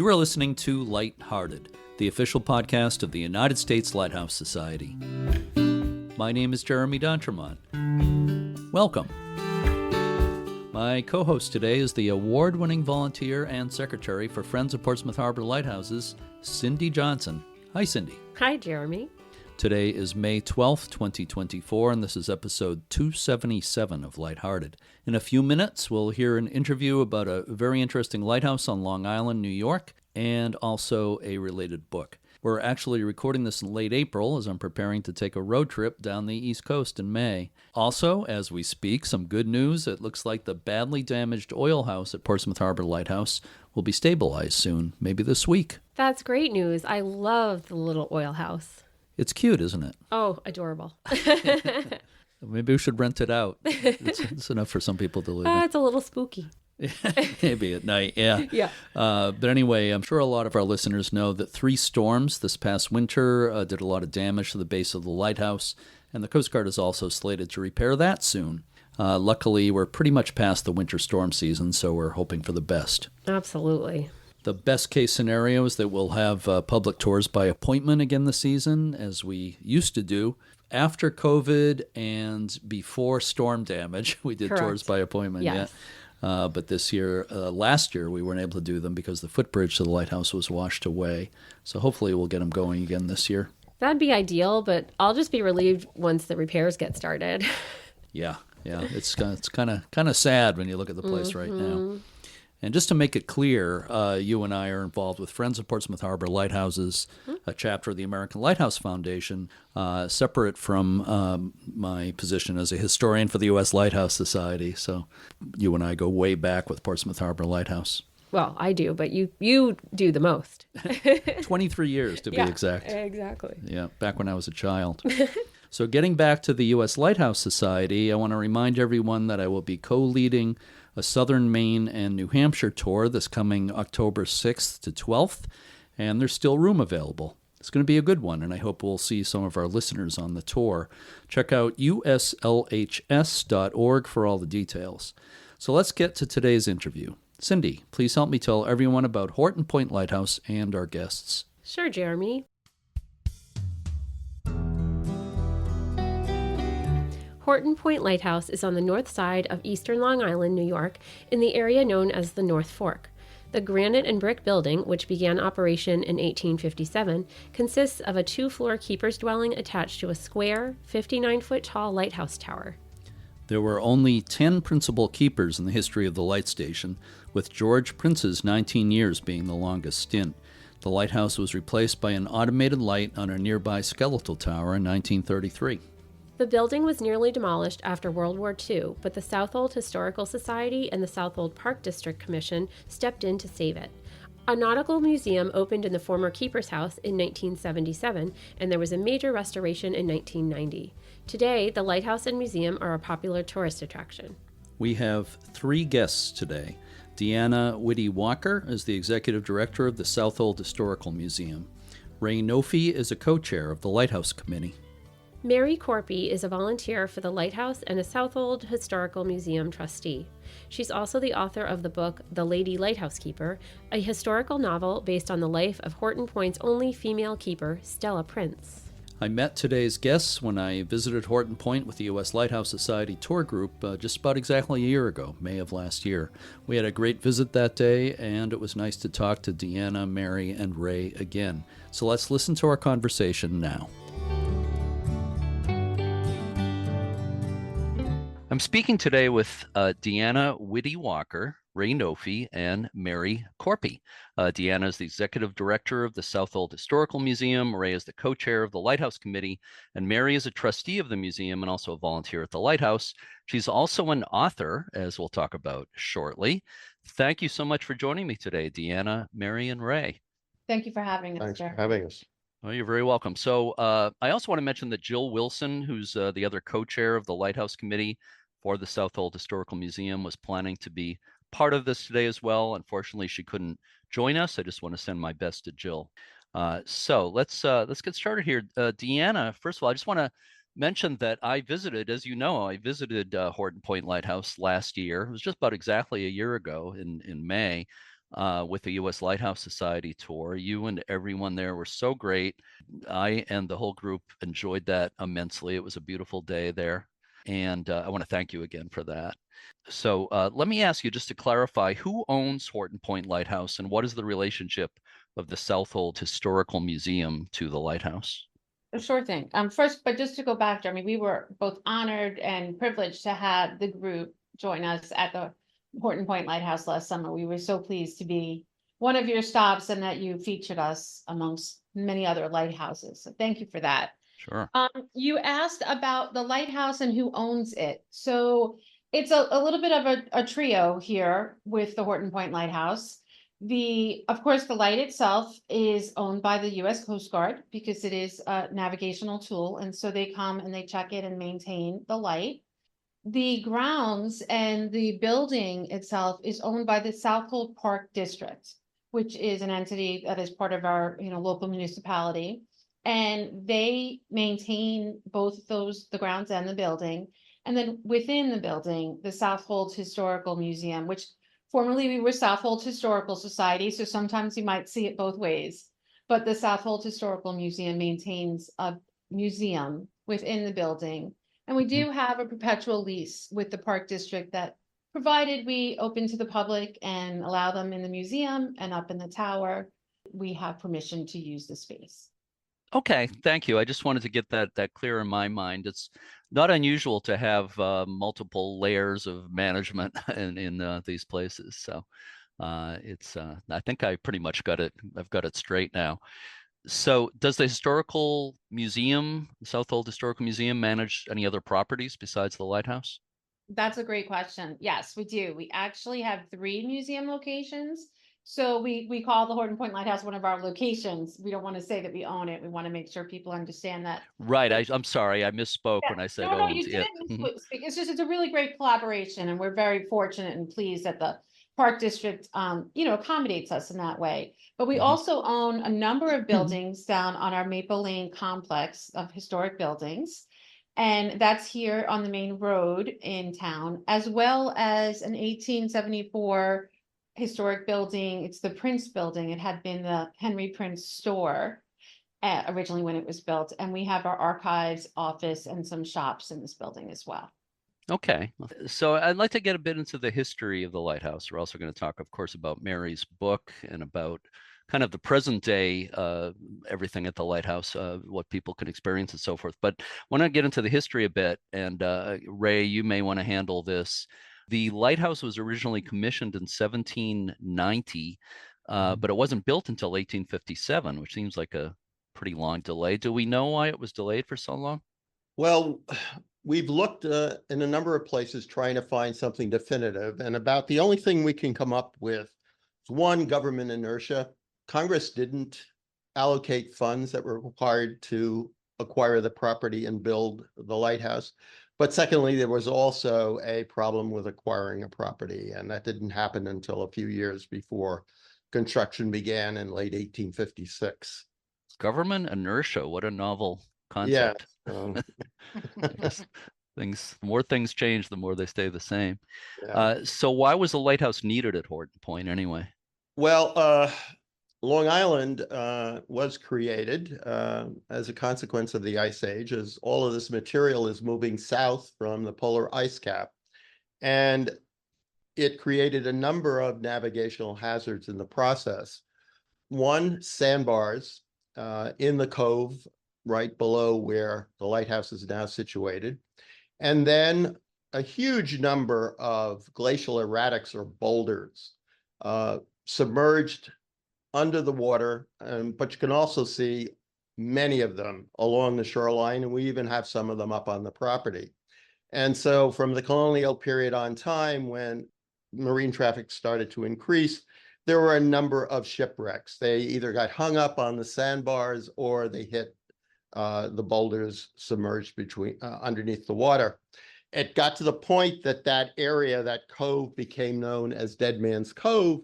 You are listening to Lighthearted, the official podcast of the United States Lighthouse Society. My name is Jeremy D'Entremont. Welcome. My co-host today is the award-winning volunteer and secretary for Friends of Portsmouth Harbor Lighthouses, Cindy Johnson. Hi, Cindy. Hi, Jeremy. Today is May 12th, 2024, and this is episode 277 of Lighthearted. In a few minutes, we'll hear an interview about a very interesting lighthouse on Long Island, New York, and also a related book. We're actually recording this in late April as I'm preparing to take a road trip down the East Coast in May. Also, as we speak, some good news. It looks like the badly damaged oil house at Portsmouth Harbor Lighthouse will be stabilized soon, maybe this week. That's great news. I love the little oil house. It's cute, isn't it? Oh, adorable. Maybe we should rent it out. It's enough for some people to live in. It's a little spooky. Maybe at night, yeah. Yeah. But anyway, I'm sure a lot of our listeners know that 3 storms this past winter did a lot of damage to the base of the lighthouse, and the Coast Guard is also slated to repair that soon. Luckily, we're pretty much past the winter storm season, so we're hoping for the best. Absolutely. The best case scenario is that we'll have public tours by appointment again this season, as we used to do. After COVID and before storm damage, we did Correct. Tours by appointment. Yes. Yeah. But last year, we weren't able to do them because the footbridge to the lighthouse was washed away. So hopefully we'll get them going again this year. That'd be ideal, but I'll just be relieved once the repairs get started. Yeah. It's kind of sad when you look at the place right now. And just to make it clear, you and I are involved with Friends of Portsmouth Harbor Lighthouses, a chapter of the American Lighthouse Foundation, separate from my position as a historian for the U.S. Lighthouse Society. So you and I go way back with Portsmouth Harbor Lighthouse. Well, I do, but you do the most. 23 years to be exact. Exactly. Yeah, back when I was a child. So getting back to the U.S. Lighthouse Society, I want to remind everyone that I will be co-leading a Southern Maine and New Hampshire tour this coming October 6th to 12th, and there's still room available. It's going to be a good one, and I hope we'll see some of our listeners on the tour. Check out uslhs.org for all the details. So let's get to today's interview. Cindy, please help me tell everyone about Horton Point Lighthouse and our guests. Sure, Jeremy. Horton Point Lighthouse is on the north side of eastern Long Island, New York, in the area known as the North Fork. The granite and brick building, which began operation in 1857, consists of a 2-floor keeper's dwelling attached to a square, 59-foot-tall lighthouse tower. There were only 10 principal keepers in the history of the light station, with George Prince's 19 years being the longest stint. The lighthouse was replaced by an automated light on a nearby skeletal tower in 1933. The building was nearly demolished after World War II, but the Southold Historical Society and the Southold Park District Commission stepped in to save it. A nautical museum opened in the former keeper's house in 1977, and there was a major restoration in 1990. Today, the lighthouse and museum are a popular tourist attraction. We have 3 guests today. Deanna Witte-Walker is the executive director of the Southold Historical Museum. Ray Nofi is a co-chair of the Lighthouse Committee. Mary Korpi is a volunteer for the Lighthouse and a Southold Historical Museum Trustee. She's also the author of the book The Lady Lighthouse Keeper, a historical novel based on the life of Horton Point's only female keeper, Stella Prince. I met today's guests when I visited Horton Point with the U.S. Lighthouse Society tour group just about exactly a year ago, May of last year. We had a great visit that day, and it was nice to talk to Deanna, Mary, and Ray again. So let's listen to our conversation now. I'm speaking today with Deanna Witte-Walker, Ray Nofi, and Mary Korpi. Deanna is the executive director of the Southold Historical Museum. Ray is the co-chair of the Lighthouse Committee, and Mary is a trustee of the museum and also a volunteer at the Lighthouse. She's also an author, as we'll talk about shortly. Thank you so much for joining me today, Deanna, Mary, and Ray. Thank you for having us, Thanks Jeremy. for having us. Well, you're very welcome. So I also want to mention that Jill Wilson, who's the other co-chair of the Lighthouse Committee for the Southold Historical Museum, was planning to be part of this today as well. Unfortunately, she couldn't join us. I just want to send my best to Jill. So let's get started here. Deanna, first of all, I just want to mention that I visited, as you know, I visited Horton Point Lighthouse last year. It was just about exactly a year ago in May. with the U.S. Lighthouse Society tour. You and everyone there were so great. I and the whole group enjoyed that immensely. It was a beautiful day there. And I want to thank you again for that. So let me ask you, just to clarify, who owns Horton Point Lighthouse and what is the relationship of the Southold Historical Museum to the lighthouse? Sure thing. First, but just to go back, Jeremy, we were both honored and privileged to have the group join us at the Horton Point Lighthouse last summer. We were so pleased to be one of your stops and that you featured us amongst many other lighthouses. So thank you for that. Sure. You asked about the lighthouse and who owns it. So it's a little bit of a trio here with the Horton Point Lighthouse. Of course, the light itself is owned by the U.S. Coast Guard because it is a navigational tool. And so they come and they check it and maintain the light. The grounds and the building itself is owned by the Southold Park District, which is an entity that is part of our, local municipality. And they maintain both the grounds and the building. And then within the building, the Southold Historical Museum, which formerly we were Southold Historical Society, so sometimes you might see it both ways. But the Southold Historical Museum maintains a museum within the building. And we do have a perpetual lease with the Park District that, provided we open to the public and allow them in the museum and up in the tower, we have permission to use the space. Okay, thank you. I just wanted to get that clear in my mind. It's not unusual to have multiple layers of management in these places. So I think I pretty much got it. I've got it straight now. So does the historical museum, Southold Historical Museum, manage any other properties besides the lighthouse? That's a great question. Yes, we do. We actually have 3 museum locations. So we call the Horton Point Lighthouse one of our locations. We don't want to say that we own it. We want to make sure people understand that. Right. I'm sorry. I misspoke when I said No, owned. you Yeah. didn't speak. It's a really great collaboration, and we're very fortunate and pleased that the Park District, accommodates us in that way. But we also own a number of buildings down on our Maple Lane complex of historic buildings. And that's here on the main road in town, as well as an 1874 historic building. It's the Prince building. It had been the Henry Prince store originally when it was built. And we have our archives office and some shops in this building as well. Okay. So I'd like to get a bit into the history of the lighthouse. We're also going to talk, of course, about Mary's book and about kind of the present day, everything at the lighthouse, what people can experience and so forth. But I want to get into the history a bit. And Ray, you may want to handle this. The lighthouse was originally commissioned in 1790, but it wasn't built until 1857, which seems like a pretty long delay. Do we know why it was delayed for so long? Well, we've looked in a number of places trying to find something definitive, and about the only thing we can come up with is one, government inertia. Congress didn't allocate funds that were required to acquire the property and build the lighthouse. But secondly, there was also a problem with acquiring a property, and that didn't happen until a few years before construction began in late 1856. Government inertia, what a novel Yeah. concept. I guess the more things change, the more they stay the same. Yeah. So why was the lighthouse needed at Horton Point anyway? Well, Long Island was created as a consequence of the Ice Age, as all of this material is moving south from the polar ice cap. And it created a number of navigational hazards in the process. One, sandbars in the cove right below where the lighthouse is now situated. And then a huge number of glacial erratics or boulders submerged under the water, but you can also see many of them along the shoreline, and we even have some of them up on the property. And so from the colonial period on time, when marine traffic started to increase, there were a number of shipwrecks. They either got hung up on the sandbars or they hit the boulders submerged underneath the water. It got to the point that area, that cove, became known as Dead Man's Cove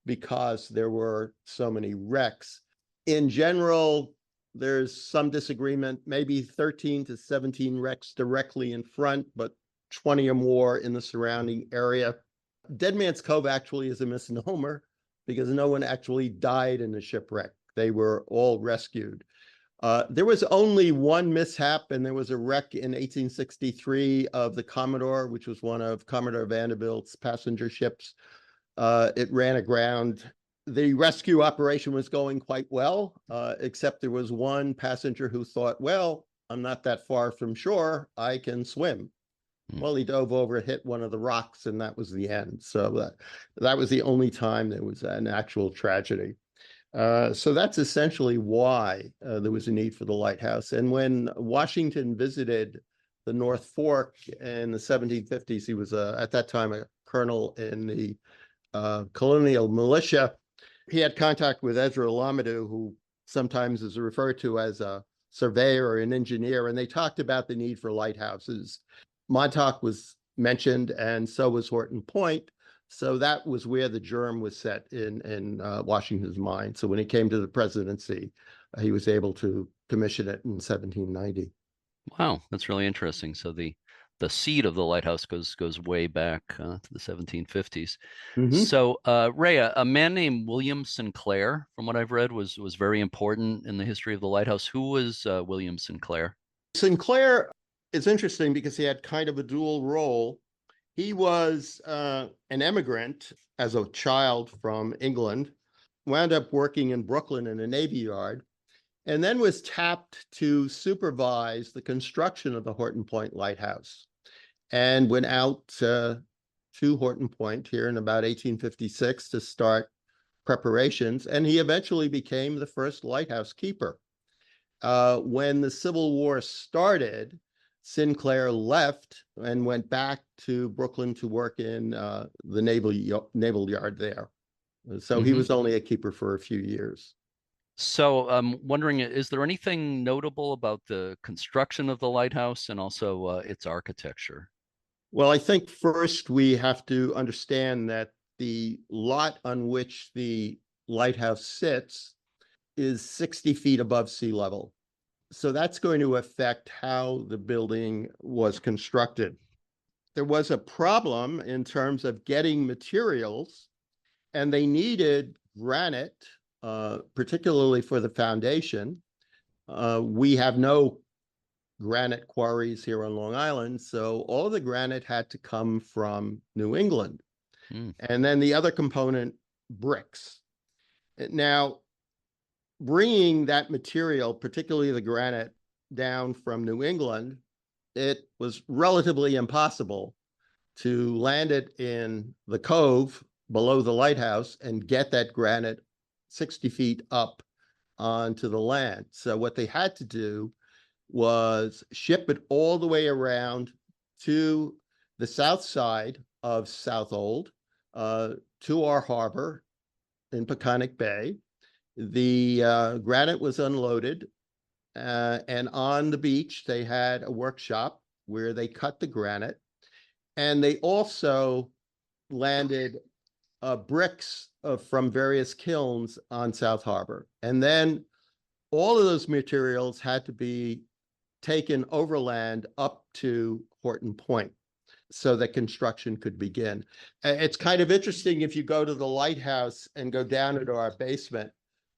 because there were so many wrecks. In general, there's some disagreement, maybe 13 to 17 wrecks directly in front, but 20 or more in the surrounding area. Dead Man's Cove actually is a misnomer because no one actually died in the shipwreck. They were all rescued. There was only one mishap, and there was a wreck in 1863 of the Commodore, which was one of Commodore Vanderbilt's passenger ships. It ran aground. The rescue operation was going quite well, except there was one passenger who thought, well, I'm not that far from shore, I can swim. Well, he dove over, hit one of the rocks, and that was the end. So that was the only time there was an actual tragedy. So that's essentially why there was a need for the lighthouse. And when Washington visited the North Fork in the 1750s, he was at that time a colonel in the colonial militia. He had contact with Ezra Lamadou, who sometimes is referred to as a surveyor or an engineer, and they talked about the need for lighthouses. Montauk was mentioned, and so was Horton Point. So that was where the germ was set in Washington's mind. So when he came to the presidency, he was able to commission it in 1790. Wow, that's really interesting. So the seed of the lighthouse goes way back to the 1750s. So Ray, a man named William Sinclair, from what I've read, was very important in the history of the lighthouse. Who was William Sinclair? Sinclair is interesting because he had kind of a dual role. He was an immigrant as a child from England, wound up working in Brooklyn in a Navy yard, and then was tapped to supervise the construction of the Horton Point Lighthouse, and went out to Horton Point here in about 1856 to start preparations, and he eventually became the first lighthouse keeper. When the Civil War started, Sinclair left and went back to Brooklyn to work in the naval yard there. So he was only a keeper for a few years. So I'm wondering, is there anything notable about the construction of the lighthouse and also its architecture? Well, I think first we have to understand that the lot on which the lighthouse sits is 60 feet above sea level. So that's going to affect how the building was constructed. There was a problem in terms of getting materials, and they needed granite, particularly for the foundation. We have no granite quarries here on Long Island, so all the granite had to come from New England. And then the other component, bricks. Now, bringing that material, particularly the granite, down from New England, it was relatively impossible to land it in the cove below the lighthouse and get that granite 60 feet up onto the land. So what they had to do was ship it all the way around to the south side of Southold, to our harbor in Peconic Bay. The granite was unloaded, and on the beach, they had a workshop where they cut the granite, and they also landed bricks from various kilns on South Harbor. And then all of those materials had to be taken overland up to Horton Point so that construction could begin. It's kind of interesting if you go to the lighthouse and go down into our basement.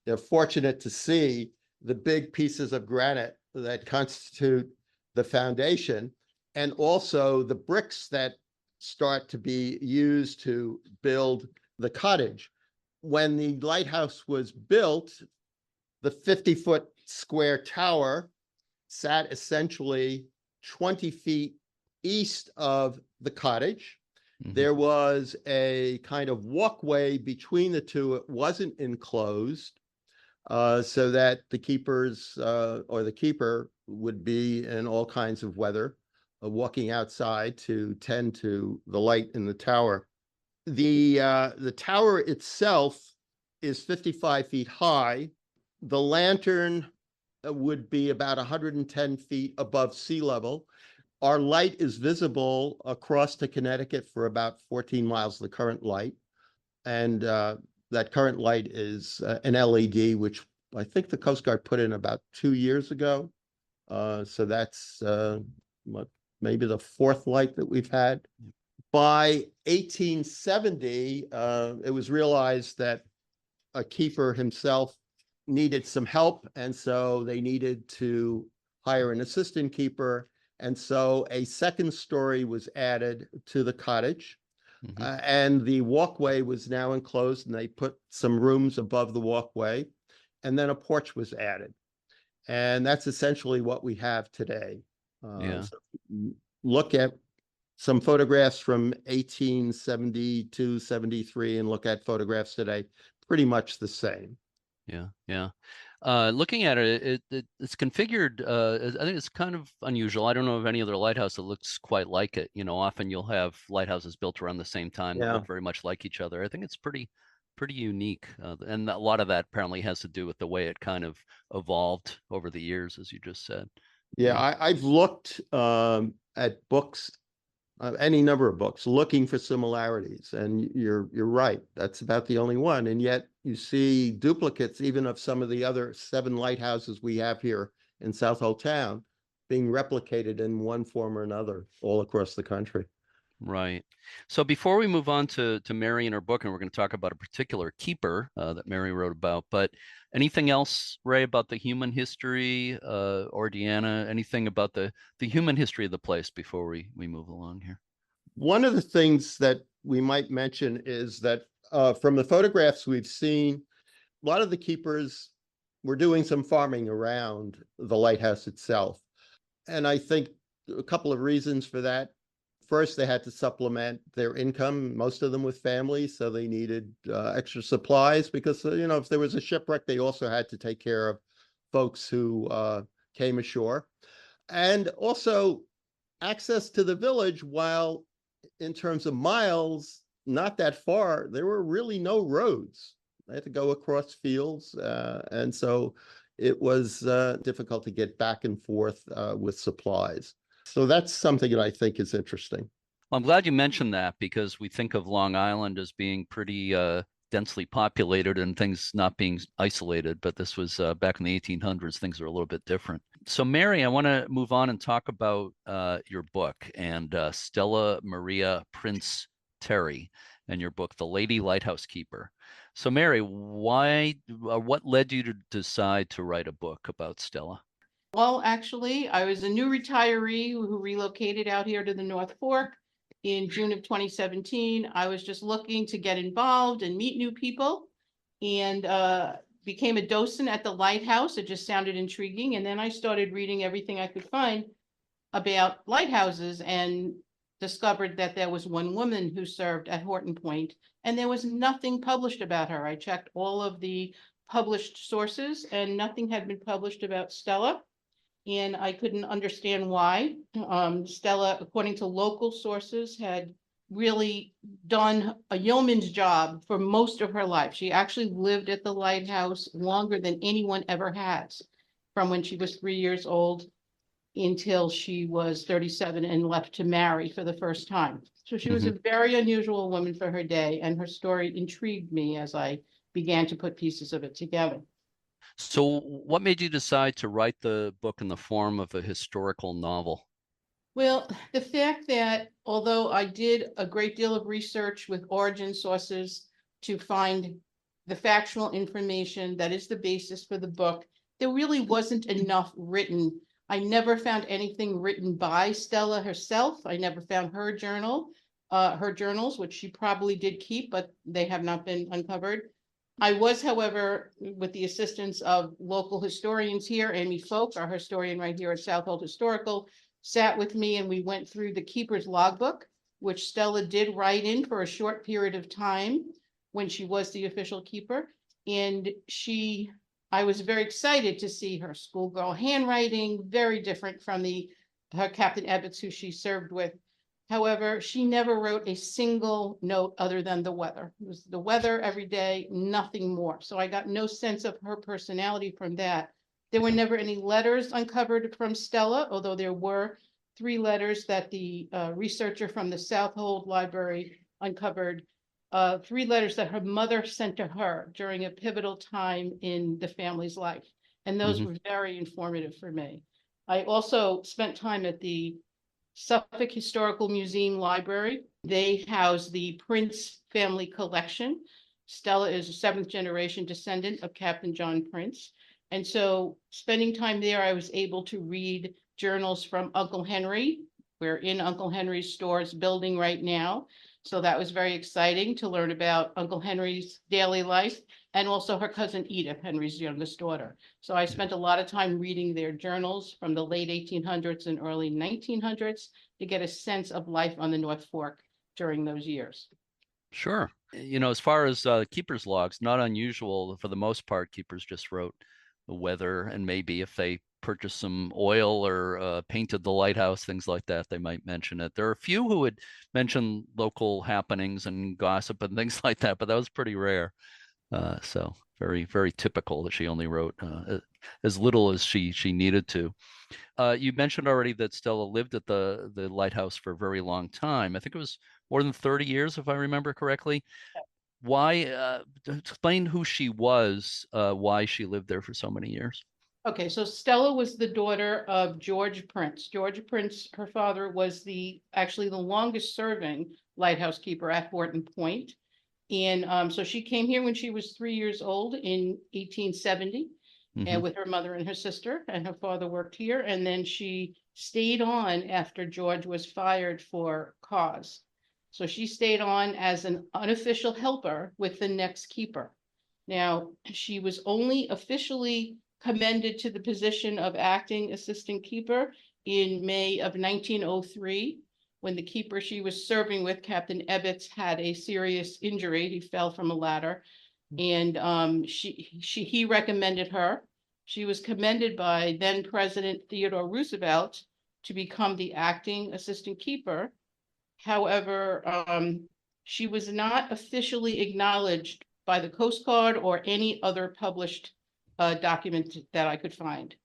They're fortunate to see the big pieces of granite that constitute the foundation, and also the bricks that start to be used to build the cottage. When the lighthouse was built, the 50-foot square tower sat essentially 20 feet east of the cottage. There was a kind of walkway between the two. It wasn't enclosed, so that the keepers or the keeper would be in all kinds of weather, walking outside to tend to the light in the tower. The tower itself is 55 feet high. The lantern would be about 110 feet above sea level. Our light is visible across to Connecticut for about 14 miles, the current light. And that current light is an LED, which I think the Coast Guard put in about 2 years ago. So that's maybe the fourth light that we've had. By 1870, it was realized that a keeper himself needed some help, and so they needed to hire an assistant keeper. And so a second story was added to the cottage, and the walkway was now enclosed, and they put some rooms above the walkway, and then a porch was added. And that's essentially what we have today. So look at some photographs from 1872, 73, and look at photographs today, pretty much the same. Yeah. Looking at it's configured. I think it's kind of unusual. I don't know of any other lighthouse that looks quite like it. Often you'll have lighthouses built around the same time that look very much like each other. I think it's pretty unique, and a lot of that apparently has to do with the way it kind of evolved over the years, as you just said. I've looked at books, any number of books, looking for similarities, and you're right. That's about the only one, and yet you see duplicates even of some of the other 7 lighthouses we have here in Southold town being replicated in one form or another all across the country. Right. So before we move on to Mary and her book, and we're going to talk about a particular keeper that Mary wrote about, but anything else, Ray, about the human history, or Deanna, anything about the human history of the place before we move along here? One of the things that we might mention is that from the photographs we've seen, a lot of the keepers were doing some farming around the lighthouse itself. And I think a couple of reasons for that. First, they had to supplement their income, most of them with families, so they needed extra supplies because, if there was a shipwreck, they also had to take care of folks who came ashore. And also access to the village, while in terms of miles, not that far, there were really no roads. They had to go across fields, and so it was difficult to get back and forth with supplies. So that's something that I think is interesting. Well, I'm glad you mentioned that, because we think of Long Island as being pretty densely populated and things not being isolated, but this was back in the 1800s. Things are a little bit different. So, Mary, I want to move on and talk about your book and Stella Maria Prince Terry and your book, The Lady Lighthouse Keeper. So, Mary, what led you to decide to write a book about Stella? Well, actually, I was a new retiree who relocated out here to the North Fork in June of 2017. I was just looking to get involved and meet new people, and became a docent at the lighthouse. It just sounded intriguing. And then I started reading everything I could find about lighthouses and discovered that there was one woman who served at Horton Point, and there was nothing published about her. I checked all of the published sources and nothing had been published about Stella. And I couldn't understand why. Stella, according to local sources, had really done a yeoman's job for most of her life. She actually lived at the lighthouse longer than anyone ever has, from when she was 3 years old until she was 37 and left to marry for the first time. So she was a very unusual woman for her day, and her story intrigued me as I began to put pieces of it together. So what made you decide to write the book in the form of a historical novel? Well, the fact that although I did a great deal of research with origin sources to find the factual information that is the basis for the book, there really wasn't enough written. I never found anything written by Stella herself. I never found her journals, which she probably did keep, but they have not been uncovered. I was, however, with the assistance of local historians here, Amy Folk, our historian right here at Southold Historical, sat with me and we went through the keeper's logbook, which Stella did write in for a short period of time when she was the official keeper. And I was very excited to see her schoolgirl handwriting, very different from her Captain Ebbets, who she served with. However, she never wrote a single note other than the weather. It was the weather every day, nothing more. So I got no sense of her personality from that. There were never any letters uncovered from Stella, although there were 3 letters that the researcher from the Southold Library uncovered. 3 letters that her mother sent to her during a pivotal time in the family's life. And those were very informative for me. I also spent time at the Suffolk Historical Museum Library. They house the Prince family collection. Stella is a 7th generation descendant of Captain John Prince. And so spending time there, I was able to read journals from Uncle Henry. We're in Uncle Henry's stores building right now. So that was very exciting to learn about Uncle Henry's daily life, and also her cousin Edith, Henry's youngest daughter. So I spent a lot of time reading their journals from the late 1800s and early 1900s to get a sense of life on the North Fork during those years. Sure. As far as keepers logs, not unusual. For the most part, keepers just wrote the weather, and maybe if they purchased some oil or painted the lighthouse, things like that, they might mention it. There are a few who would mention local happenings and gossip and things like that, but that was pretty rare. So very, very typical that she only wrote as little as she needed to. You mentioned already that Stella lived at the lighthouse for a very long time. I think it was more than 30 years, if I remember correctly. Why, explain who she was, why she lived there for so many years. Okay, so Stella was the daughter of George Prince. George Prince, her father, was actually the longest serving lighthouse keeper at Horton Point. And so she came here when she was 3 years old in 1870, and with her mother and her sister, and her father worked here. And then she stayed on after George was fired for cause. So she stayed on as an unofficial helper with the next keeper. Now, she was only officially commended to the position of acting assistant keeper in May of 1903, when the keeper she was serving with, Captain Ebbets, had a serious injury. He fell from a ladder, and he recommended her. She was commended by then President Theodore Roosevelt to become the acting assistant keeper. However, she was not officially acknowledged by the Coast Guard or any other published document that I could find.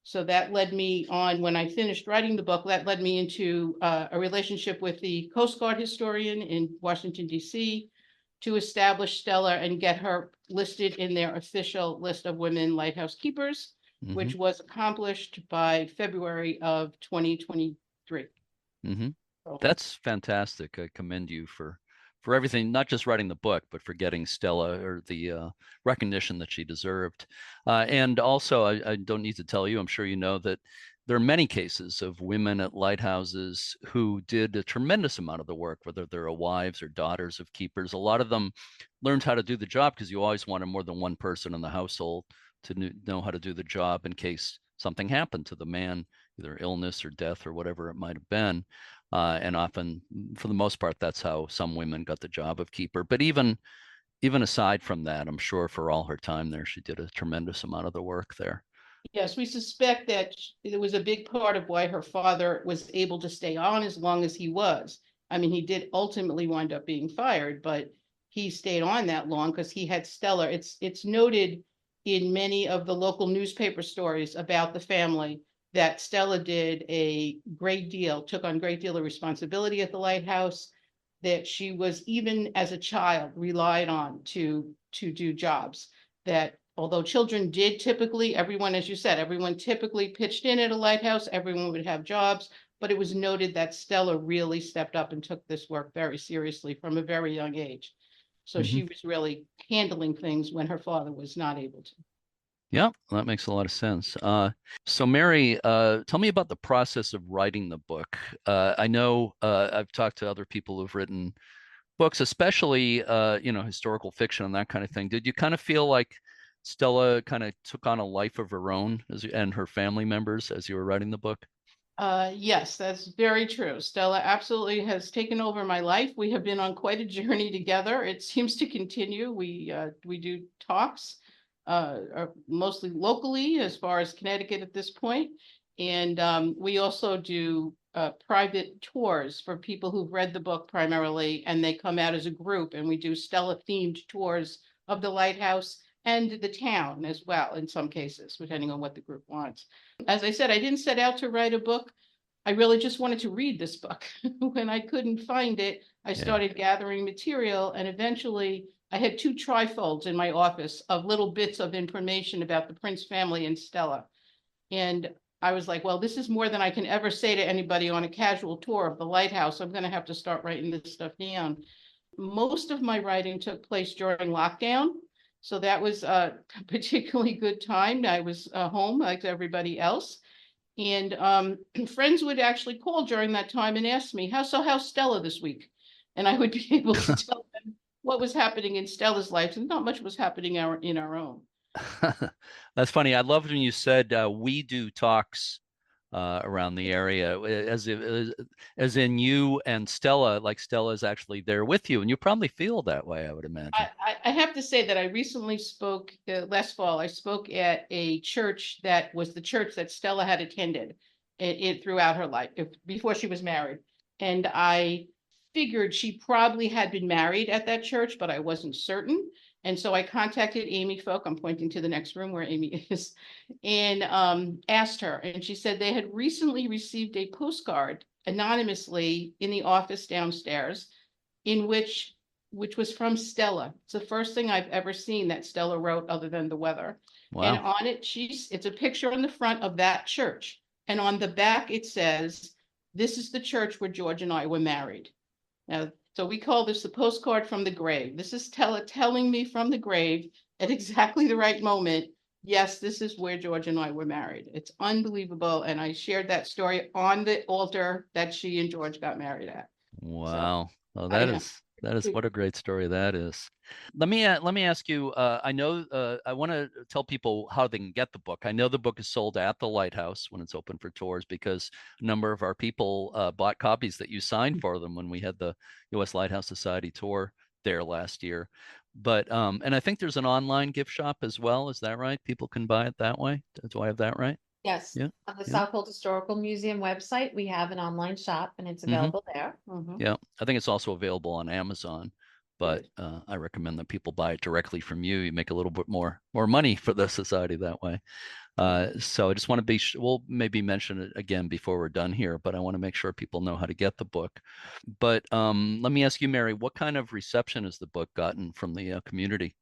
So that led me on, when I finished writing the book, that led me into a relationship with the Coast Guard historian in Washington, D.C., to establish Stella and get her listed in their official list of women lighthouse keepers, which was accomplished by February of 2023. That's fantastic. I commend you for everything, not just writing the book, but for getting Stella or the recognition that she deserved. And also, I don't need to tell you, I'm sure you know that there are many cases of women at lighthouses who did a tremendous amount of the work, whether they're wives or daughters of keepers. A lot of them learned how to do the job because you always wanted more than one person in the household to know how to do the job in case something happened to the man, either illness or death or whatever it might have been. And often, for the most part, that's how some women got the job of keeper. But even aside from that, I'm sure for all her time there, she did a tremendous amount of the work there. Yes, we suspect that it was a big part of why her father was able to stay on as long as he was. I mean, he did ultimately wind up being fired, but he stayed on that long because he had Stella. It's noted in many of the local newspaper stories about the family that Stella did a great deal, took on a great deal of responsibility at the lighthouse, that she was, even as a child, relied on to do jobs. That although children did typically, everyone, as you said, everyone typically pitched in at a lighthouse, everyone would have jobs, but it was noted that Stella really stepped up and took this work very seriously from a very young age. So she was really handling things when her father was not able to. Yeah, that makes a lot of sense. So Mary, tell me about the process of writing the book. I know I've talked to other people who've written books, especially historical fiction and that kind of thing. Did you kind of feel like Stella kind of took on a life of her own and her family members as you were writing the book? Yes, that's very true. Stella absolutely has taken over my life. We have been on quite a journey together. It seems to continue. We do talks, mostly locally as far as Connecticut at this point. And we also do private tours for people who've read the book primarily, and they come out as a group, and we do Stella themed tours of the lighthouse and the town as well, in some cases, depending on what the group wants. As I said, I didn't set out to write a book. I really just wanted to read this book. When I couldn't find it, I started gathering material, and eventually I had 2 trifolds in my office of little bits of information about the Prince family and Stella. And I was like, well, this is more than I can ever say to anybody on a casual tour of the lighthouse. I'm going to have to start writing this stuff down. Most of my writing took place during lockdown. So that was a particularly good time. I was home like everybody else. And friends would actually call during that time and ask me, how's Stella this week? And I would be able to tell them what was happening in Stella's life, and not much was happening in our own. That's funny. I loved when you said we do talks around the area, as in you and Stella, like Stella is actually there with you, and you probably feel that way, I would imagine. I have to say that I recently spoke last fall. I spoke at a church that was the church that Stella had attended throughout her life before she was married. And I figured she probably had been married at that church, but I wasn't certain. And so I contacted Amy Folk. I'm pointing to the next room where Amy is, and asked her. And she said they had recently received a postcard anonymously in the office downstairs, in which was from Stella. It's the first thing I've ever seen that Stella wrote other than the weather. Wow. And on it, it's a picture on the front of that church. And on the back, it says, "This is the church where George and I were married." Now, so we call this the postcard from the grave. This is Stella telling me from the grave at exactly the right moment, yes, this is where George and I were married. It's unbelievable. And I shared that story on the altar that she and George got married at. Wow. So, well, that is what a great story that is. Let me ask you. I know I want to tell people how they can get the book. I know the book is sold at the Lighthouse when it's open for tours, because a number of our people bought copies that you signed for them when we had the U.S. Lighthouse Society tour there last year. But and I think there's an online gift shop as well. Is that right? People can buy it that way. Do I have that right? Yes, Yeah. on the Yeah. Southold Historical Museum website, we have an online shop and it's available there. Yeah, I think it's also available on Amazon, but I recommend that people buy it directly from you. You make a little bit more money for the society that way. So I just want to we'll maybe mention it again before we're done here, but I want to make sure people know how to get the book. But let me ask you, Mary, what kind of reception has the book gotten from the community?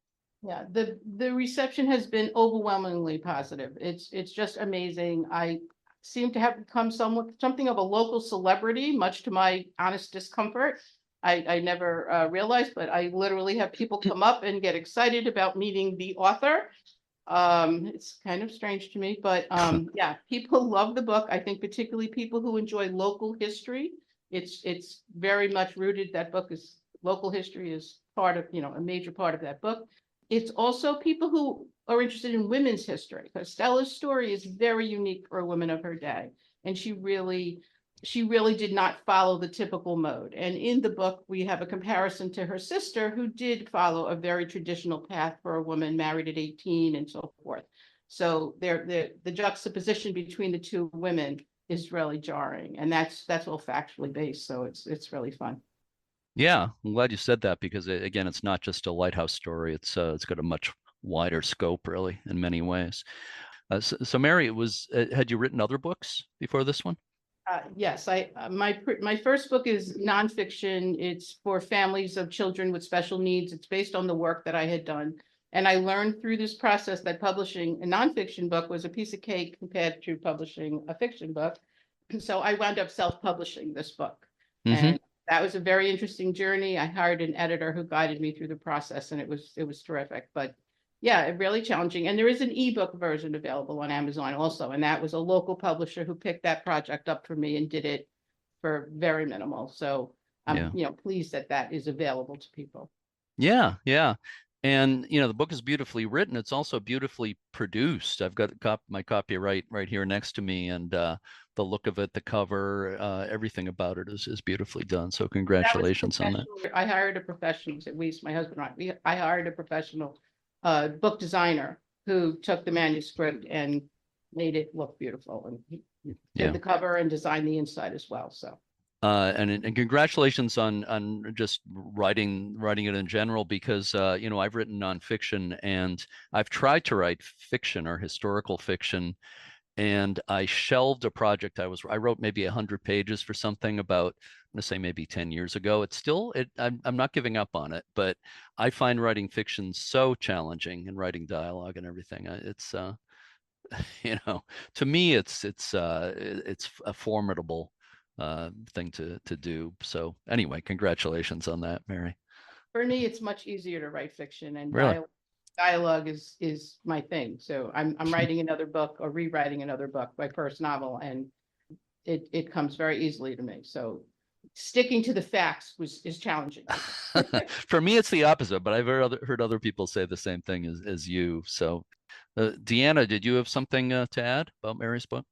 Yeah, the reception has been overwhelmingly positive. It's just amazing. I seem to have become something of a local celebrity, much to my honest discomfort. I never realized, but I literally have people come up and get excited about meeting the author. It's kind of strange to me, but yeah, people love the book. I think particularly people who enjoy local history. It's very much rooted. That book is local history is part of, a major part of that book. It's also people who are interested in women's history, because Stella's story is very unique for a woman of her day. And she really did not follow the typical mode. And in the book, we have a comparison to her sister, who did follow a very traditional path for a woman married at 18 and so forth. So the juxtaposition between the two women is really jarring. And that's all factually based. So it's really fun. Yeah, I'm glad you said that, because again, it's not just a lighthouse story. It's got a much wider scope, really, in many ways. So Mary, had you written other books before this one? Yes, my first book is nonfiction. It's for families of children with special needs. It's based on the work that I had done. And I learned through this process that publishing a nonfiction book was a piece of cake compared to publishing a fiction book. So I wound up self-publishing this book. And that was a very interesting journey. I hired an editor who guided me through the process, and it was terrific. But yeah, really challenging. And there is an ebook version available on Amazon also. And that was a local publisher who picked that project up for me and did it for very minimal. So I'm, pleased that is available to people. Yeah, yeah. And the book is beautifully written. It's also beautifully produced. I've got my copy right here next to me, and the look of it, the cover, everything about it is beautifully done. So congratulations on that. I hired a professional, at least my husband and I hired a professional book designer who took the manuscript and made it look beautiful, and he did the cover and designed the inside as well. So. And congratulations on just writing it in general, because I've written nonfiction, and I've tried to write fiction or historical fiction, and I shelved a project I wrote maybe 100 pages for something about, I'm going to say maybe 10 years ago. I'm not giving up on it, but I find writing fiction so challenging, and writing dialogue and everything. It's to me it's a formidable thing to do. So anyway, congratulations on that, Mary. For me, it's much easier to write fiction, and Really? dialogue is my thing. So I'm writing another book or rewriting another book, my first novel, and it comes very easily to me. So sticking to the facts is challenging. For me, it's the opposite, but I've heard other people say the same thing as you. So, Deanna, did you have something to add about Mary's book?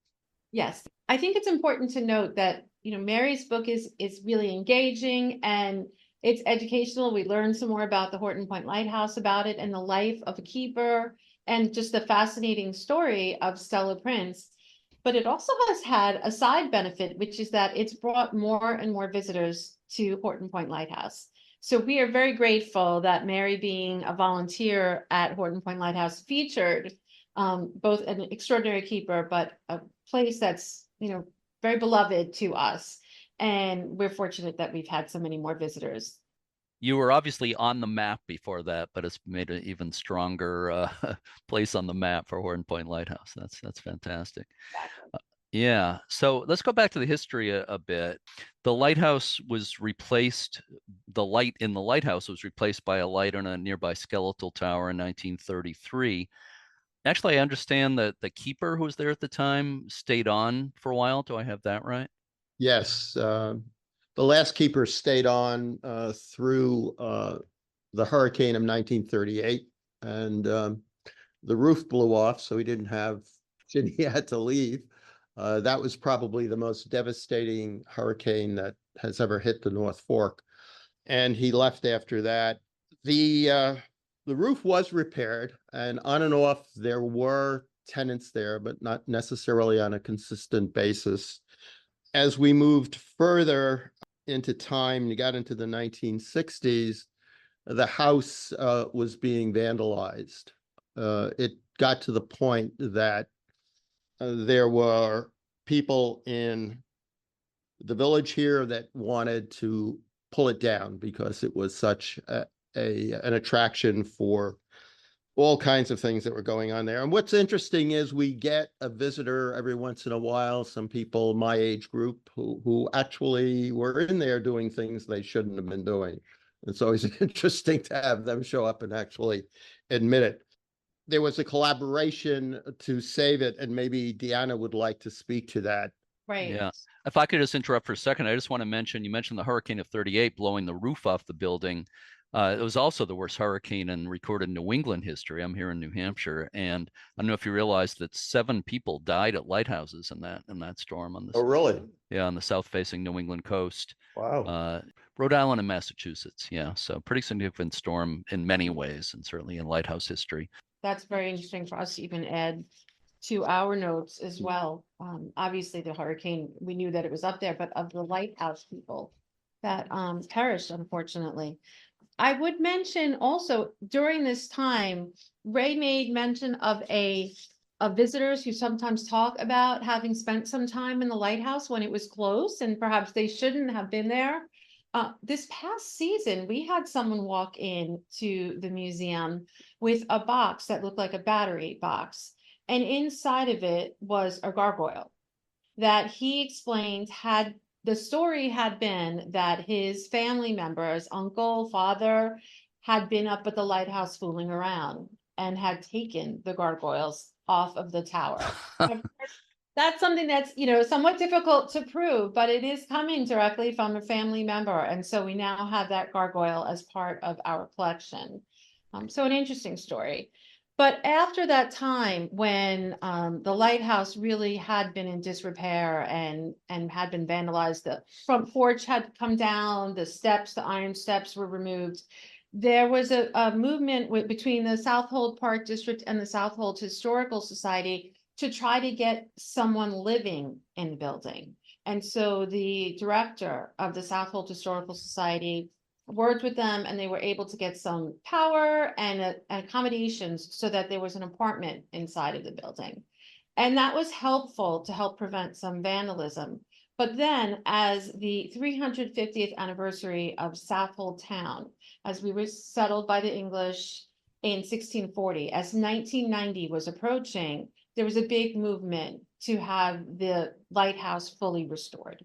Yes, I think it's important to note that, Mary's book is really engaging and it's educational. We learn some more about the Horton Point Lighthouse, about it and the life of a keeper, and just the fascinating story of Stella Prince. But it also has had a side benefit, which is that it's brought more and more visitors to Horton Point Lighthouse. So we are very grateful that Mary, being a volunteer at Horton Point Lighthouse, featured both an extraordinary keeper, but a place that's, very beloved to us. And we're fortunate that we've had so many more visitors. You were obviously on the map before that, but it's made an even stronger place on the map for Horton Point Lighthouse. That's fantastic. Exactly. Yeah. So let's go back to the history a bit. The lighthouse was replaced, the light in the lighthouse was replaced by a light on a nearby skeletal tower in 1933. Actually, I understand that the keeper who was there at the time stayed on for a while. Do I have that right? Yes, the last keeper stayed on through the hurricane of 1938, and the roof blew off, so he had to leave. That was probably the most devastating hurricane that has ever hit the North Fork, and he left after that. The roof was repaired, and on and off there were tenants there, but not necessarily on a consistent basis. As we moved further into time, you got into the 1960s, the house was being vandalized. It got to the point that there were people in the village here that wanted to pull it down because it was such an attraction for all kinds of things that were going on there. And what's interesting is we get a visitor every once in a while, some people my age group who actually were in there doing things they shouldn't have been doing. It's always interesting to have them show up and actually admit it. There was a collaboration to save it, and maybe Deanna would like to speak to that. Right. Yeah. If I could just interrupt for a second, I just want to mention, you mentioned the hurricane of 38 blowing the roof off the building. It was also the worst hurricane in recorded New England history. I'm here in New Hampshire, and I don't know if you realize that 7 people died at lighthouses in that storm on Oh, really? on the south-facing New England coast. Wow. Rhode Island and Massachusetts. Yeah, so pretty significant storm in many ways, and certainly in lighthouse history. That's very interesting for us to even add to our notes as well. Obviously, the hurricane, we knew that it was up there, but of the lighthouse people that perished, unfortunately. I would mention also during this time, Ray made mention of visitors who sometimes talk about having spent some time in the lighthouse when it was closed, and perhaps they shouldn't have been there. This past season, we had someone walk in to the museum with a box that looked like a battery box, and inside of it was a gargoyle that he explained the story had been that his family members, uncle, father, had been up at the lighthouse fooling around and had taken the gargoyles off of the tower. That's something that's, somewhat difficult to prove, but it is coming directly from a family member. And so we now have that gargoyle as part of our collection. So an interesting story. But after that time, when the lighthouse really had been in disrepair and had been vandalized, the front porch had come down, the iron steps were removed. There was a movement between the Southold Park District and the Southold Historical Society to try to get someone living in the building. And so the director of the Southold Historical Society worked with them, and they were able to get some power and accommodations so that there was an apartment inside of the building. And that was helpful to help prevent some vandalism. But then, as the 350th anniversary of Southold Town, as we were settled by the English in 1640, as 1990 was approaching, there was a big movement to have the lighthouse fully restored.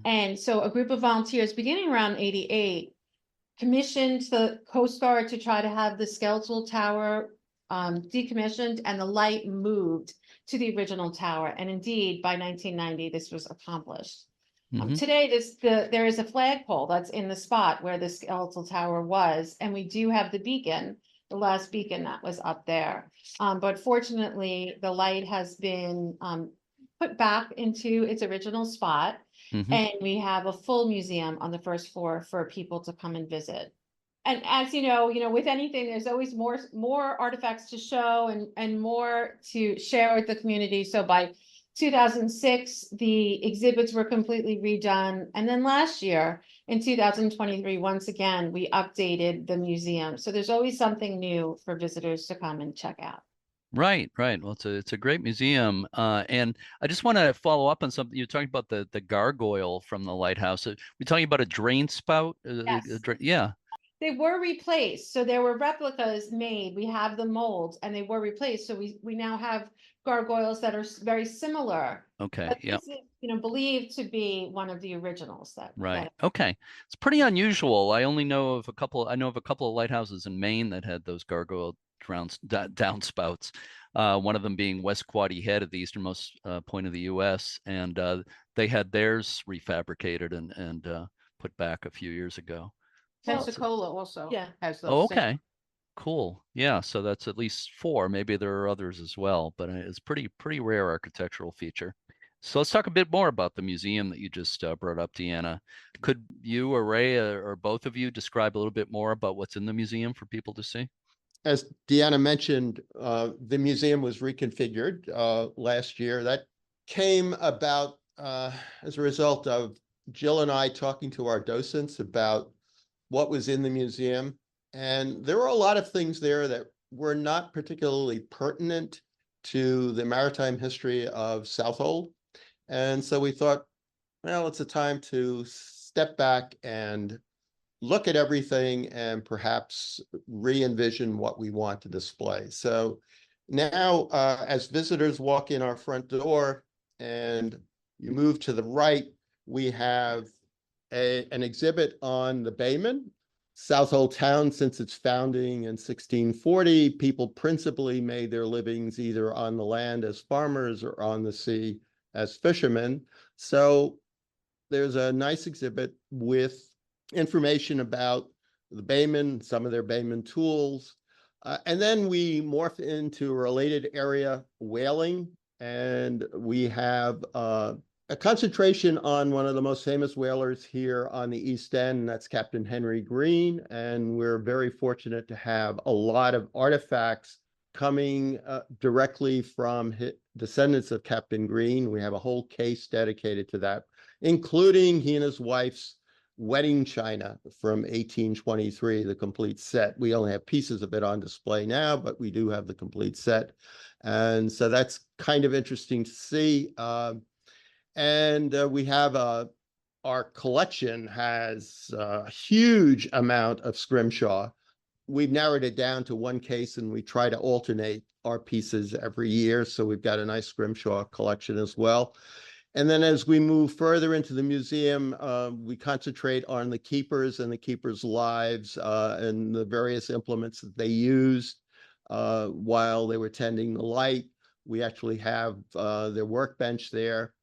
And so a group of volunteers, beginning around 88, commissioned the Coast Guard to try to have the skeletal tower decommissioned and the light moved to the original tower. And indeed, by 1990, this was accomplished. Mhm. Today, there is a flagpole that's in the spot where the skeletal tower was, and we do have the beacon, the last beacon that was up there. But fortunately, the light has been put back into its original spot, Mhm. and we have a full museum on the first floor for people to come and visit. And as you know, with anything, there's always more artifacts to show and more to share with the community. So by 2006, the exhibits were completely redone. And then last year, in 2023, once again, we updated the museum. So there's always something new for visitors to come and check out. Right, right. Well, it's a great museum, and I just want to follow up on something you're talking about the gargoyle from the lighthouse. We're talking about a drain spout. Yes. Yeah. They were replaced. So there were replicas made. We have the molds and they were replaced. So we now have gargoyles that are very similar. Okay. But Yeah. this is, believed to be one of the originals Right. Okay. It's pretty unusual. I know of a couple of lighthouses in Maine that had those gargoyle downspouts. One of them being West Quoddy Head at the easternmost point of the U.S. And they had theirs refabricated and put back a few years ago. Pensacola also Yeah. has those. Oh, same- okay. Cool. Yeah. So that's at least 4. Maybe there are others as well, but it's pretty rare architectural feature. So let's talk a bit more about the museum that you just brought up, Deanna. Could you or Ray or both of you describe a little bit more about what's in the museum for people to see? As Deanna mentioned, the museum was reconfigured last year. That came about as a result of Jill and I talking to our docents about what was in the museum. And there were a lot of things there that were not particularly pertinent to the maritime history of Southold. And so we thought, well, it's a time to step back and look at everything and perhaps re-envision what we want to display. So now, as visitors walk in our front door and you move to the right, we have an exhibit on the Bayman. Southold town, since its founding in 1640, people principally made their livings either on the land as farmers or on the sea as fishermen. So there's a nice exhibit with information about the Bayman, some of their Bayman tools. And then we morph into a related area, whaling, and we have a concentration on one of the most famous whalers here on the East End, and that's Captain Henry Green. And we're very fortunate to have a lot of artifacts coming directly from descendants of Captain Green. We have a whole case dedicated to that, including he and his wife's wedding china from 1823, the complete set. We only have pieces of it on display now, but we do have the complete set. And so that's kind of interesting to see. We have our collection has a huge amount of scrimshaw. We've narrowed it down to one case and we try to alternate our pieces every year. So we've got a nice scrimshaw collection as well. And then as we move further into the museum, we concentrate on the keepers and the keepers' lives and the various implements that they used while they were tending the light. We actually have their workbench there.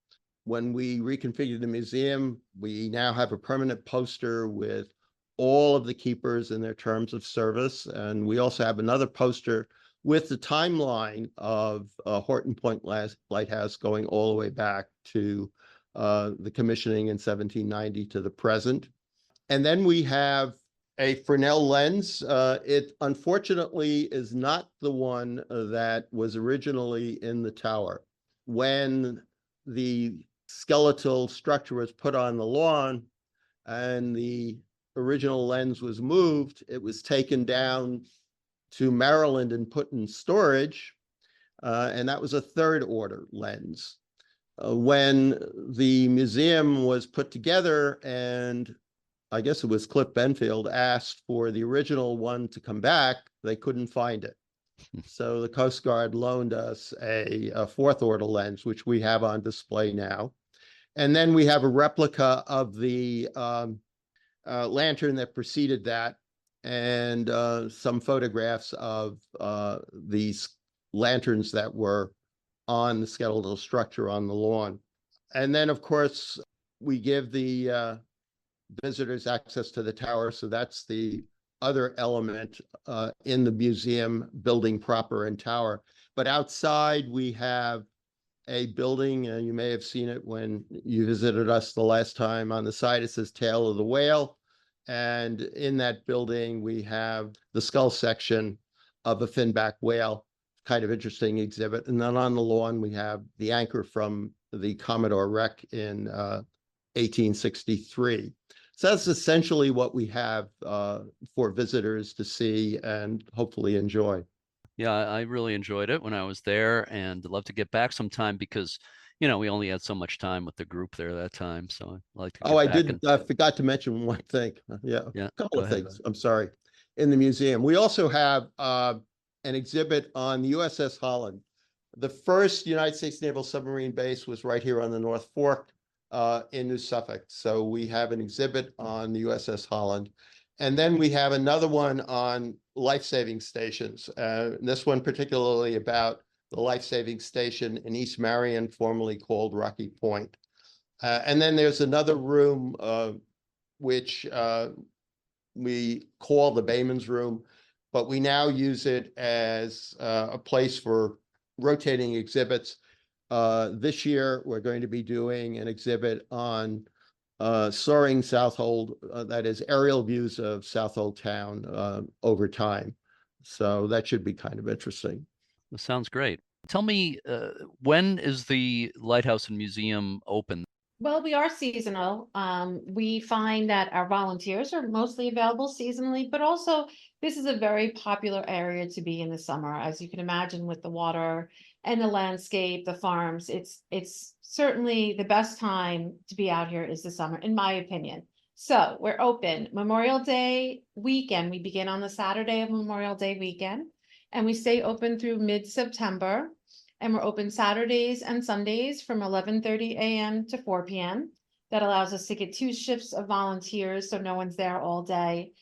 When we reconfigured the museum, we now have a permanent poster with all of the keepers and their terms of service. And we also have another poster with the timeline of Horton Point Lighthouse going all the way back to the commissioning in 1790 to the present. And then we have a Fresnel lens. It unfortunately is not the one that was originally in the tower. When the skeletal structure was put on the lawn and the original lens was moved, it was taken down to Maryland and put in storage. And that was a third order lens. When the museum was put together, and I guess it was Cliff Benfield asked for the original one to come back, they couldn't find it. So the Coast Guard loaned us a fourth order lens, which we have on display now. And then we have a replica of the lantern that preceded that, and some photographs of these lanterns that were on the skeletal structure on the lawn. And then, of course, we give the visitors access to the tower. So that's the other element in the museum building proper and tower. But outside, we have a building, and you may have seen it when you visited us the last time. On the side, it says Tail of the Whale. And in that building, we have the skull section of a finback whale, kind of interesting exhibit. And then on the lawn, we have the anchor from the Commodore wreck in 1863. So that's essentially what we have for visitors to see and hopefully enjoy. Yeah, I really enjoyed it when I was there, and I'd love to get back sometime because, we only had so much time with the group there that time. So I'd like to Oh, get I back. did. I forgot to mention one thing. Yeah, Yeah, a couple go of ahead. things. I'm sorry. In the museum, we also have an exhibit on the USS Holland. The first United States Naval submarine base was right here on the North Fork in New Suffolk. So we have an exhibit on the USS Holland. And then we have another one on life-saving stations. This one particularly about the life-saving station in East Marion, formerly called Rocky Point. And then there's another room which we call the Bayman's Room, but we now use it as a place for rotating exhibits. This year, we're going to be doing an exhibit on soaring Southold, that is aerial views of Southold town over time. So that should be kind of interesting. That sounds great. Tell me, when is the Lighthouse and Museum open? Well, we are seasonal. We find that our volunteers are mostly available seasonally, but also this is a very popular area to be in the summer, as you can imagine, with the water and the landscape, the farms. It's certainly the best time to be out here is the summer, in my opinion. So we're open Memorial Day weekend. We begin on the Saturday of Memorial Day weekend, and we stay open through mid-September. And we're open Saturdays and Sundays from 11:30 a.m. to 4 p.m. That allows us to get 2 shifts of volunteers, so no one's there all day.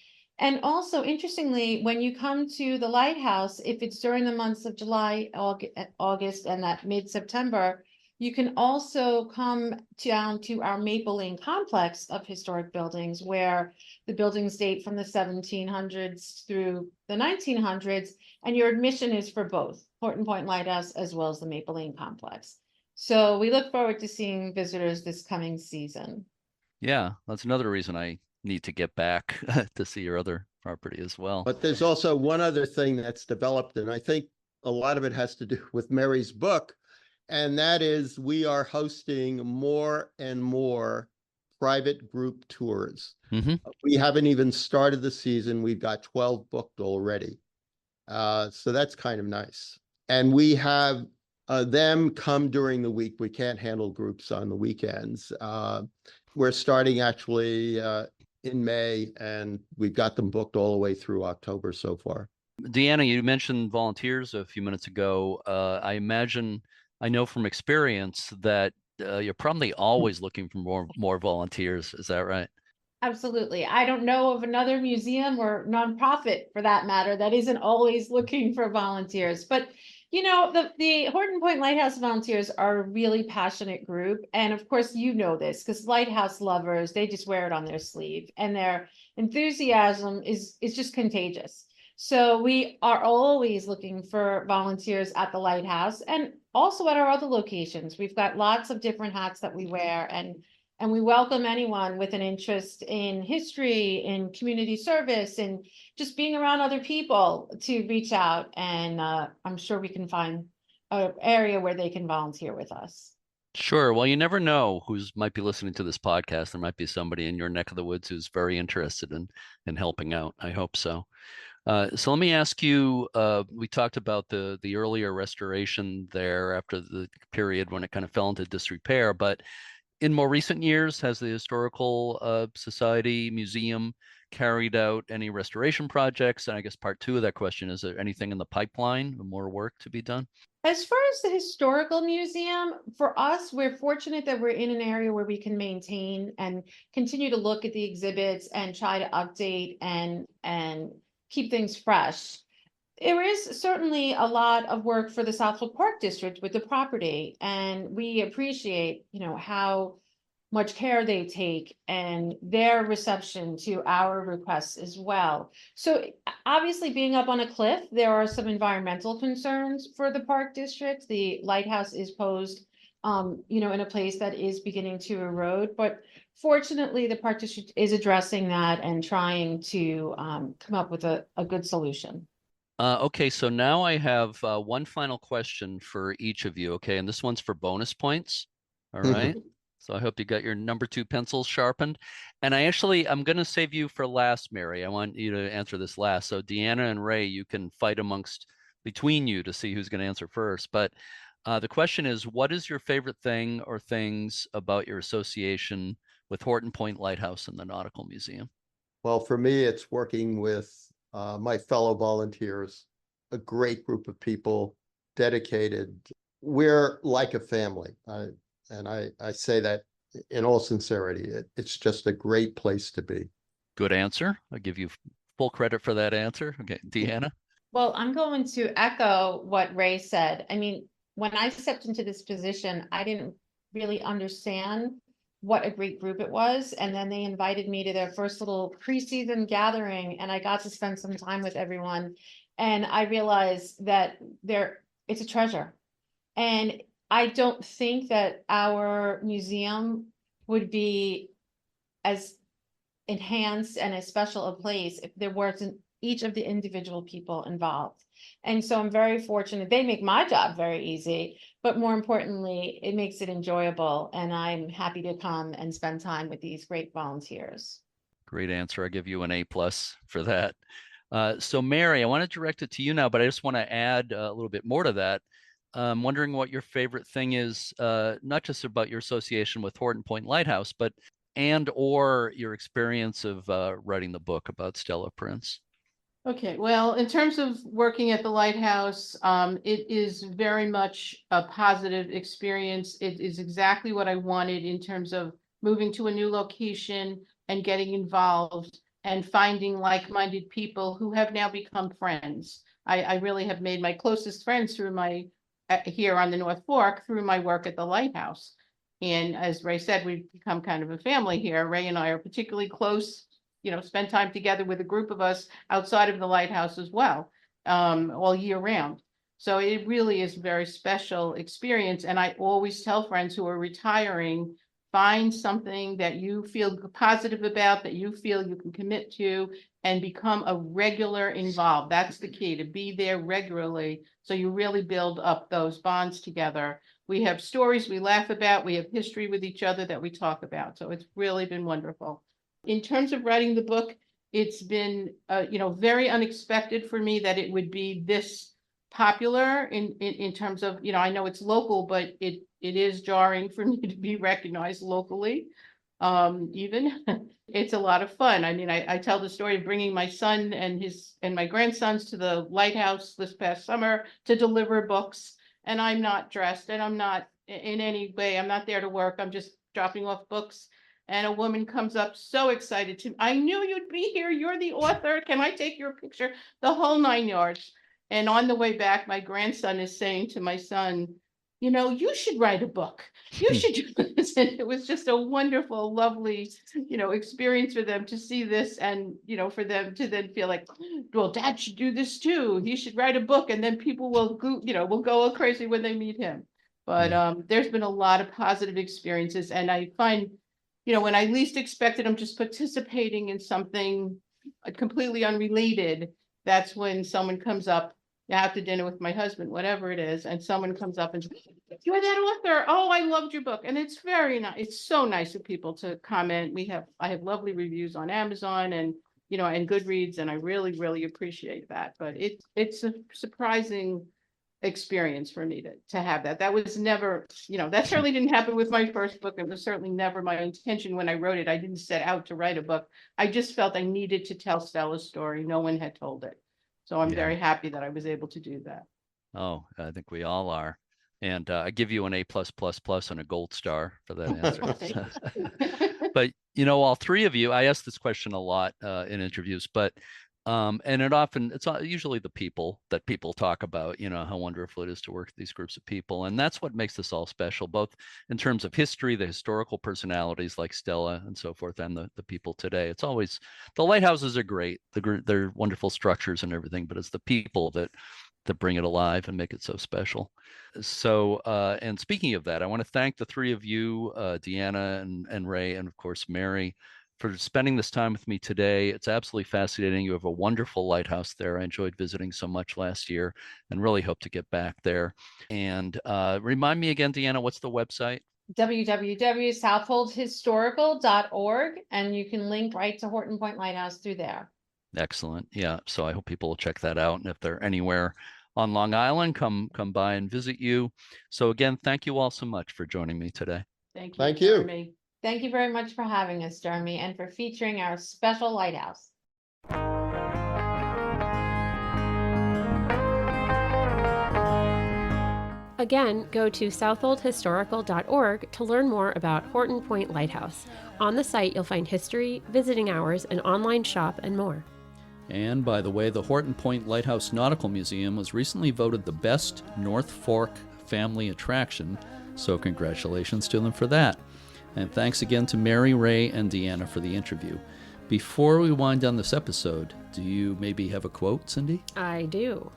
And also, interestingly, when you come to the lighthouse, if it's during the months of July, August, and that mid-September, you can also come down to our Maple Lane complex of historic buildings, where the buildings date from the 1700s through the 1900s, and your admission is for both Horton Point Lighthouse as well as the Maple Lane complex. So we look forward to seeing visitors this coming season. Yeah, that's another reason I need to get back to see your other property as well. But there's also one other thing that's developed, and I think a lot of it has to do with Mary's book, and that is we are hosting more and more private group tours. Mm-hmm. We haven't even started the season. We've got 12 booked already. So that's kind of nice. And we have them come during the week. We can't handle groups on the weekends. We're starting actually in May, and we've got them booked all the way through October so far. Deanna, you mentioned volunteers a few minutes ago. I know from experience that you're probably always looking for more volunteers. Is that right? Absolutely. I don't know of another museum or nonprofit for that matter that isn't always looking for volunteers. But the Horton Point Lighthouse volunteers are a really passionate group. And of course, this because lighthouse lovers, they just wear it on their sleeve, and their enthusiasm is just contagious. So we are always looking for volunteers at the lighthouse and also at our other locations. We've got lots of different hats that we wear, and we welcome anyone with an interest in history, in community service, and just being around other people to reach out. And I'm sure we can find an area where they can volunteer with us. Sure. Well, you never know who's might be listening to this podcast. There might be somebody in your neck of the woods who's very interested in helping out. I hope so. So let me ask you, we talked about the earlier restoration there after the period when it kind of fell into disrepair, but in more recent years, has the Historical Society Museum carried out any restoration projects? And I guess part 2 of that question, is there anything in the pipeline, more work to be done? As far as the historical museum, for us, we're fortunate that we're in an area where we can maintain and continue to look at the exhibits and try to update and keep things fresh. There is certainly a lot of work for the Southold Park District with the property, and we appreciate, how much care they take and their reception to our requests as well. So obviously being up on a cliff, there are some environmental concerns for the park district. The lighthouse is posed, in a place that is beginning to erode, but fortunately the park district is addressing that and trying to come up with a good solution. Okay, so now I have one final question for each of you. Okay, and this one's for bonus points. All right. So I hope you got your number 2 pencils sharpened. And I'm going to save you for last, Mary. I want you to answer this last. So Deanna and Ray, you can fight between you to see who's going to answer first. But the question is, what is your favorite thing or things about your association with Horton Point Lighthouse and the Nautical Museum? Well, for me, it's working with my fellow volunteers, a great group of people, dedicated. We're like a family. And I say that in all sincerity. It's just a great place to be. Good answer. I'll give you full credit for that answer. Okay, Deanna? Well, I'm going to echo what Ray said. I mean, when I stepped into this position, I didn't really understand what a great group it was. And then they invited me to their first little preseason gathering, and I got to spend some time with everyone. And I realized that it's a treasure. And I don't think that our museum would be as enhanced and as special a place if there wasn't each of the individual people involved. And so I'm very fortunate. They make my job very easy, but more importantly, it makes it enjoyable. And I'm happy to come and spend time with these great volunteers. Great answer. I give you an A+ for that. So Mary, I want to direct it to you now, but I just want to add a little bit more to that. I'm wondering what your favorite thing is, not just about your association with Horton Point Lighthouse, but or your experience of writing the book about Stella Prince. Okay, well, in terms of working at the lighthouse, it is very much a positive experience. It is exactly what I wanted in terms of moving to a new location and getting involved and finding like-minded people who have now become friends. I really have made my closest friends through here on the North Fork through my work at the lighthouse. And as Ray said, we've become kind of a family here. Ray and I are particularly close, spend time together with a group of us outside of the lighthouse as well, all year round. So it really is a very special experience. And I always tell friends who are retiring, find something that you feel positive about, that you feel you can commit to, and become a regular involved. That's the key, to be there regularly. So you really build up those bonds together. We have stories we laugh about. We have history with each other that we talk about. So it's really been wonderful. In terms of writing the book, it's been, very unexpected for me that it would be this popular in terms of, I know it's local, but it is jarring for me to be recognized locally. Even it's a lot of fun. I mean, I tell the story of bringing my son and my grandsons to the lighthouse this past summer to deliver books, and I'm not dressed and I'm not in any way, I'm not there to work. I'm just dropping off books. And a woman comes up so excited to me. I knew you'd be here. You're the author. Can I take your picture? The whole 9 yards. And on the way back, my grandson is saying to my son, you should write a book. You should do this. And it was just a wonderful, lovely, experience for them to see this and, for them to then feel like, well, Dad should do this too. He should write a book. And then people will go crazy when they meet him. But there's been a lot of positive experiences. And I find, when I least expected, I'm just participating in something completely unrelated. That's when someone comes up out to dinner with my husband, whatever it is, and someone comes up and says, "You're that author. Oh, I loved your book." And it's very nice. It's so nice of people to comment. I have lovely reviews on Amazon and and Goodreads, and I really, really appreciate that. But it's a surprising experience for me to have that. That was never, that certainly didn't happen with my first book. It was certainly never my intention when I wrote it. I didn't set out to write a book. I just felt I needed to tell Stella's story. No one had told it. So I'm very happy that I was able to do that. Oh, I think we all are. And I give you an A+++ and a gold star for that answer. But, all three of you, I ask this question a lot in interviews, but and it's usually the people that people talk about, how wonderful it is to work with these groups of people. And that's what makes this all special, both in terms of history, the historical personalities like Stella and so forth, and the people today. It's always, the lighthouses are great. They're wonderful structures and everything, but it's the people that bring it alive and make it so special. So, and speaking of that, I want to thank the three of you, Deanna and Ray, and of course, Mary, for spending this time with me today. It's absolutely fascinating. You have a wonderful lighthouse there. I enjoyed visiting so much last year and really hope to get back there. And remind me again, Deanna, what's the website? www.southoldhistorical.org, and you can link right to Horton Point Lighthouse through there. Excellent. Yeah. So I hope people will check that out. And if they're anywhere on Long Island, come by and visit you. So again, thank you all so much for joining me today. Thank you. Thank you. Jeremy. Thank you very much for having us, Jeremy, and for featuring our special lighthouse. Again, go to southoldhistorical.org to learn more about Horton Point Lighthouse. On the site, you'll find history, visiting hours, an online shop, and more. And by the way, the Horton Point Lighthouse Nautical Museum was recently voted the best North Fork family attraction, so congratulations to them for that. And thanks again to Mary, Ray, and Deanna for the interview. Before we wind down this episode, do you maybe have a quote, Cindy? I do.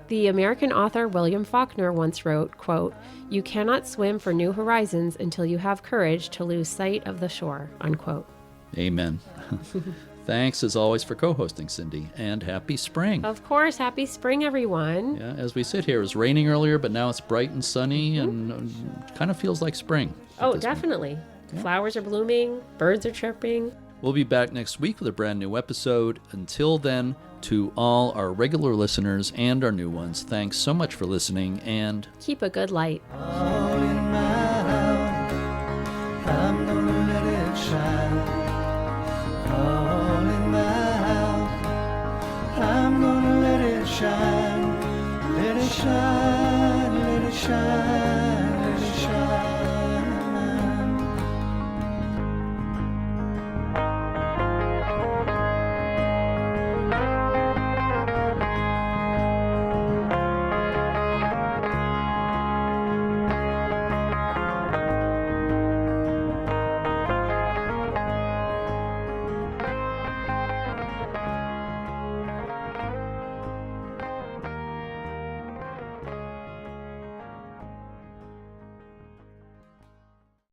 The American author William Faulkner once wrote, quote, "You cannot swim for new horizons until you have courage to lose sight of the shore," unquote. Amen. Thanks, as always, for co-hosting, Cindy, and happy spring. Of course, happy spring, everyone. Yeah, as we sit here, it was raining earlier, but now it's bright and sunny and kind of feels like spring. Oh, definitely. Yeah. Flowers are blooming, birds are chirping. We'll be back next week with a brand new episode. Until then, to all our regular listeners and our new ones, thanks so much for listening, and keep a good light. Oh,